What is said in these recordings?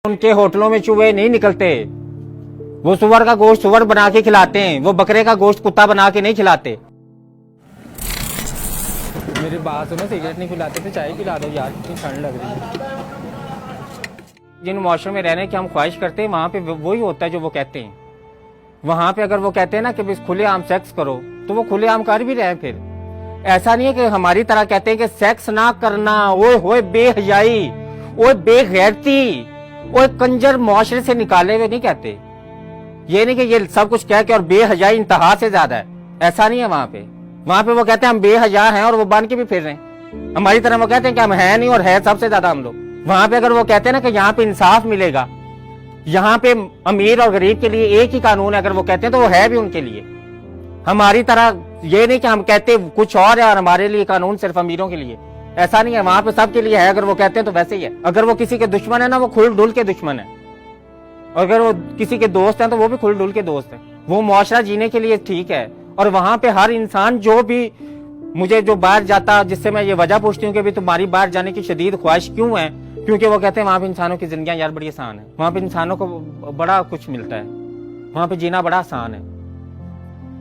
उनके होटलों में चूहे नहीं निकलते। वो सुअर का गोश्त सुअर बना के खिलाते हैं, वो बकरे का गोश्त कुत्ता बना के नहीं खिलाते। मेरी बात सुनो, सिगरेट नहीं पिलाते तो चाय पिला दो यार, कितनी ठंड लग रही है। जिन मुआशरे में रहने की हम ख्वाहिश करते हैं वहां पे वही होता है जो वो कहते हैं। वहां पे अगर वो कहते हैं ना कि खुलेआम सेक्स करो तो वो खुलेआम कर भी रहे हैं। फिर ऐसा नहीं है कि हमारी तरह कहते हैं कि सेक्स ना करना, ओए होए बेहयाई, ओए बेगैरती, ओए कंजर मुआशरे से निकाले हुए नहीं कहते। ये नहीं कि ये सब कुछ कह के और बेहयाई इंतहा से ज्यादा है, ऐसा नहीं है। वहां पे वो कहते हैं हम बेहया हैं और वो बन के भी फिर रहे हैं। हमारी तरह वो कहते हैं कि हम है नहीं और है सबसे ज्यादा हम लोग। वहां पे अगर वो कहते हैं ना कि यहाँ पे इंसाफ मिलेगा, यहाँ पे अमीर और गरीब के लिए एक ही कानून है, अगर वो कहते हैं तो वो है भी उनके लिए। हमारी तरह ये नहीं कि हम कहते कुछ और है और हमारे लिए कानून सिर्फ अमीरों के लिए, ऐसा नहीं है। वहां पे सबके लिए है, अगर वो कहते हैं तो वैसे ही है। अगर वो किसी के दुश्मन है ना, वो खुल डुल के दुश्मन है। अगर वो किसी के दोस्त हैं तो वो भी खुल डुल के दोस्त है। वो मुआशरा जीने के लिए ठीक है। और वहां पे हर इंसान जो भी मुझे जो बाहर जाता, जिससे मैं ये वजह पूछती हूँ कि भी तुम्हारी बाहर जाने की शदीद ख्वाहिश क्यों है, क्योंकि वो कहते हैं वहां पे इंसानों की जिंदगी यार बड़ी आसान है। वहां पे इंसानों को बड़ा कुछ मिलता है, वहां पे जीना बड़ा आसान है।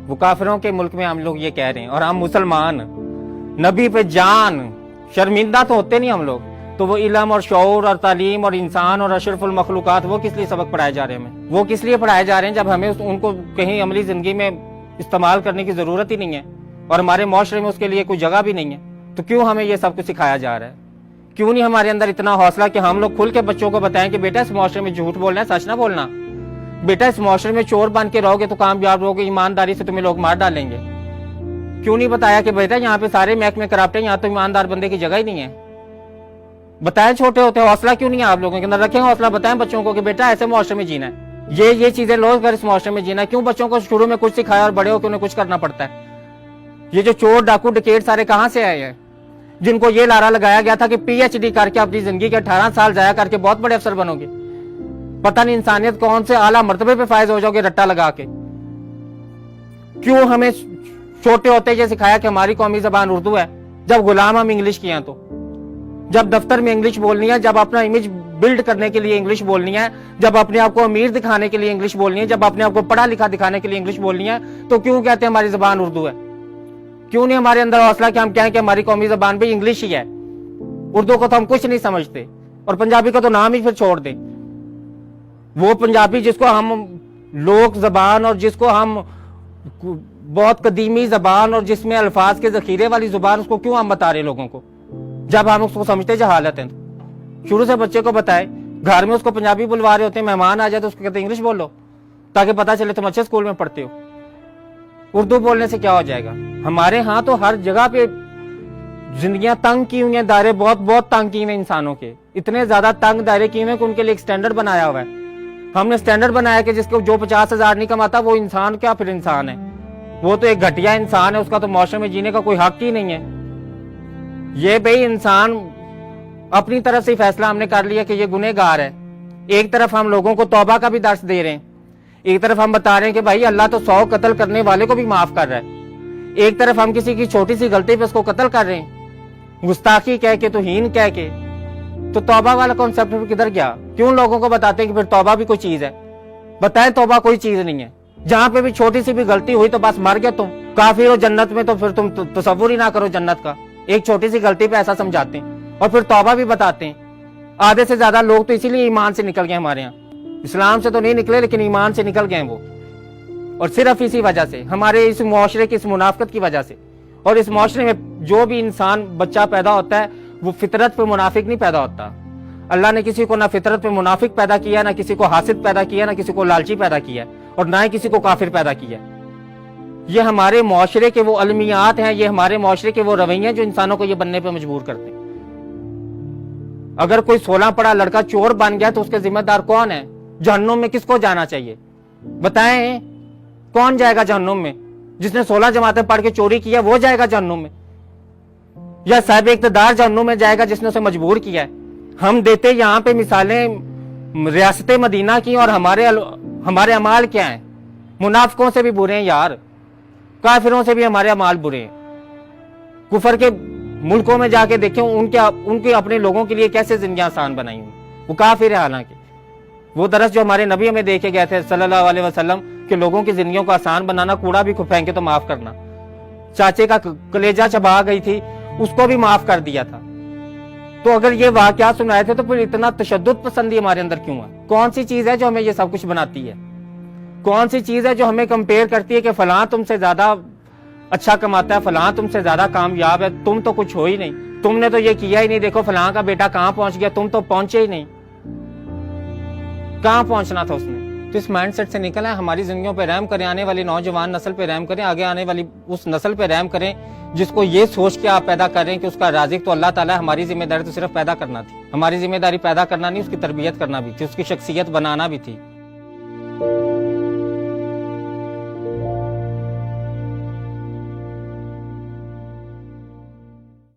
वो काफिरों के मुल्क में हम लोग ये कह रहे हैं और हम मुसलमान नबी पे जान शर्मिंदा तो होते नहीं हम लोग। तो वो इल्म और शऊर और तालीम और इंसान और अशरफुल मखलूकात वो किस लिए सबक पढ़ाए जा रहे हैं हमें? वो किस लिए पढ़ाए जा रहे हैं जब हमें उनको कहीं अमली जिंदगी में इस्तेमाल करने की जरूरत ही नहीं है और हमारे मुआशरे में उसके लिए कोई जगह भी नहीं है। तो क्यों हमें ये सब कुछ सिखाया जा रहा है? क्यों नहीं हमारे अंदर इतना हौसला कि हम लोग खुल के बच्चों को बताएं कि बेटा इस मुआशरे में झूठ बोलना है, सच ना बोलना। बेटा इस मुआशरे में चोर बन के रहोगे तो कामयाब रहोगे, ईमानदारी से तुम्हें लोग मार डालेंगे। क्यों नहीं बताया कि बेटा यहाँ पे सारे महकमे करप्ट है, यहाँ तो ईमानदार बंदे की जगह ही नहीं है? बताएं छोटे होते, हौसला क्यों नहीं है आप लोगों के अंदर? रखें हौसला, बताएं बच्चों को कि बेटा ऐसे मुआशरे में जीना है, ये चीजें लो कर इस मुआशरे में जीना है। क्यों बच्चों को शुरू में कुछ सिखाया और बड़े होकर उन्हें कुछ करना पड़ता है? ये जो चोर डाकू डकैत सारे कहां से आए हैं, जिनको ये लारा लगाया गया था कि पीएचडी करके अपनी जिंदगी के 18 साल जाया करके बहुत बड़े अफसर बनोगे, पता नहीं इंसानियत कौन से आला मर्तबे पे फायज हो जाओगे रट्टा लगा के। क्यों हमें छोटे होते ये सिखाया कि हमारी कौमी जबान उर्दू है, जब गुलाम हम इंग्लिश किए हैं? तो जब दफ्तर में इंग्लिश बोलनी है, जब अपना इमेज बिल्ड करने के लिए इंग्लिश बोलनी है, जब अपने आप को अमीर दिखाने के लिए इंग्लिश बोलनी है, जब अपने आप को पढ़ा लिखा दिखाने के लिए इंग्लिश बोलनी है, तो क्यों कहते हैं हमारी जबान उर्दू है? क्यों नहीं हमारे अंदर हौसला कि हम कहें कि हमारी कौमी जबान भी इंग्लिश ही है? उर्दू को तो हम कुछ नहीं समझते और पंजाबी का तो नाम ही फिर छोड़ दे। वो पंजाबी जिसको हम लोक जबान और जिसको हम बहुत कदीमी जबान और जिसमें अल्फाज के जखीरे वाली जुबान, उसको क्यों हम बता रहे लोगों को जब हम उसको समझते जहालत है? तो शुरू से बच्चे को बताए, घर में उसको पंजाबी बुलवा रहे होते हैं, मेहमान आ जाए तो उसको कहते हैं इंग्लिश बोलो ताकि पता चले तुम अच्छे स्कूल में पढ़ते हो। उर्दू बोलने से क्या हो जाएगा? हमारे यहाँ तो हर जगह पे जिंदगियां तंग की हुई हैं, दायरे बहुत बहुत तंग किए हुए इंसानों के, इतने ज्यादा तंग दायरे किए हुए कि उनके लिए एक स्टैंडर्ड बनाया हुआ है। हमने स्टैंडर्ड बनाया कि जिसको जो 50,000 नहीं कमाता वो इंसान क्या फिर इंसान है? वो तो एक घटिया इंसान है, उसका तो मुआशरे में जीने का कोई हक ही नहीं है। ये भाई इंसान अपनी तरफ से फैसला हमने कर लिया कि ये गुनहगार है। एक तरफ हम लोगों को तौबा का भी दर्स दे रहे हैं, एक तरफ हम बता रहे हैं कि भाई अल्लाह तो 100 कत्ल करने वाले को भी माफ कर रहा है। एक तरफ हम किसी की छोटी सी गलती पे उसको कत्ल कर रहे हैं, गुस्ताखी कह के, तौहीन कह के। तो तौबा वाला कॉन्सेप्ट किधर गया? क्यों लोगों को बताते हैं कि फिर तौबा भी कोई चीज है? बताएं तौबा कोई चीज नहीं है। जहां पे भी छोटी सी भी गलती हुई तो बस मर गए तुम, काफिर हो जन्नत में, तो फिर तुम तसव्वुर ही ना करो जन्नत का। एक छोटी सी गलती पे ऐसा समझाते हैं और फिर तौबा भी बताते हैं। आधे से ज्यादा लोग तो इसीलिए ईमान से निकल गए हमारे यहाँ, इस्लाम से तो नहीं निकले लेकिन ईमान से निकल गए वो, और सिर्फ इसी वजह से, हमारे इस मुआशरे की इस मुनाफिकत की वजह से। और इस मुआशरे में जो भी इंसान बच्चा पैदा होता है वो फितरत पे मुनाफिक नहीं पैदा होता। अल्लाह ने किसी को ना फितरत पे मुनाफिक पैदा किया, ना किसी को हासिद पैदा किया, ना किसी को लालची पैदा किया, और ना ही किसी को काफिर पैदा किया। ये हमारे मुआशरे के वो अलमियात हैं, ये हमारे मुआशरे के वो रवैये हैं जो इंसानों को ये बनने पे मजबूर करते हैं। अगर कोई 16 पढ़ा लड़का चोर बन गया तो उसके जिम्मेदार कौन है? जहन्नुम में किसको जाना चाहिए? बताएं कौन जाएगा जहन्नुम में? जिसने 16 जमातें पढ़ के चोरी किया वो जाएगा जहन्नुम में, या साहिब इक़्तिदार जहन्नुम में जाएगा जिसने उसे मजबूर किया है? हम देते यहाँ पे मिसालें रियासत मदीना की, और हमारे अमाल क्या हैं? मुनाफिकों से भी बुरे हैं यार, काफिरों से भी हमारे अमाल बुरे हैं। कुफर के मुल्कों में जाके देखें उनके अपने लोगों के लिए कैसे जिंदगी आसान बनाई हुई, वो काफिर है हालांकि, وہ درس جو ہمارے نبی ہمیں دے کے گئے تھے صلی اللہ علیہ وسلم کہ لوگوں کی زندگیوں کو آسان بنانا, کوڑا بھی پھینکے تو معاف کرنا. چاچے کا کلیجہ چبا گئی تھی, اس کو بھی معاف کر دیا تھا. تو اگر یہ واقعات سنائے تھے تو پھر اتنا تشدد پسندی ہمارے اندر کیوں ہے؟ کون سی چیز ہے جو ہمیں یہ سب کچھ بناتی ہے؟ کون سی چیز ہے جو ہمیں کمپیئر کرتی ہے کہ فلاں تم سے زیادہ اچھا کماتا ہے, فلاں تم سے زیادہ کامیاب ہے, تم تو کچھ ہو ہی نہیں, تم نے تو یہ کیا ہی نہیں, دیکھو فلاں کا بیٹا کہاں پہنچ گیا, تم تو پہنچے ہی نہیں. کہاں پہنچنا تھا اس نے؟ تو اس مائنڈ سیٹ سے نکل ہے. ہماری زندگیوں پہ رحم کریں, آنے والی نوجوان نسل پہ رحم کریں, آگے آنے والی اس نسل پہ رحم کریں جس کو یہ سوچ کے آپ پیدا کر رہے ہیں کہ اس کا رازق تو اللہ تعالیٰ ہے. ہماری ذمہ داری تو صرف پیدا کرنا تھی, ہماری ذمہ داری پیدا کرنا نہیں, اس کی تربیت کرنا بھی تھی, اس کی شخصیت بنانا بھی تھی.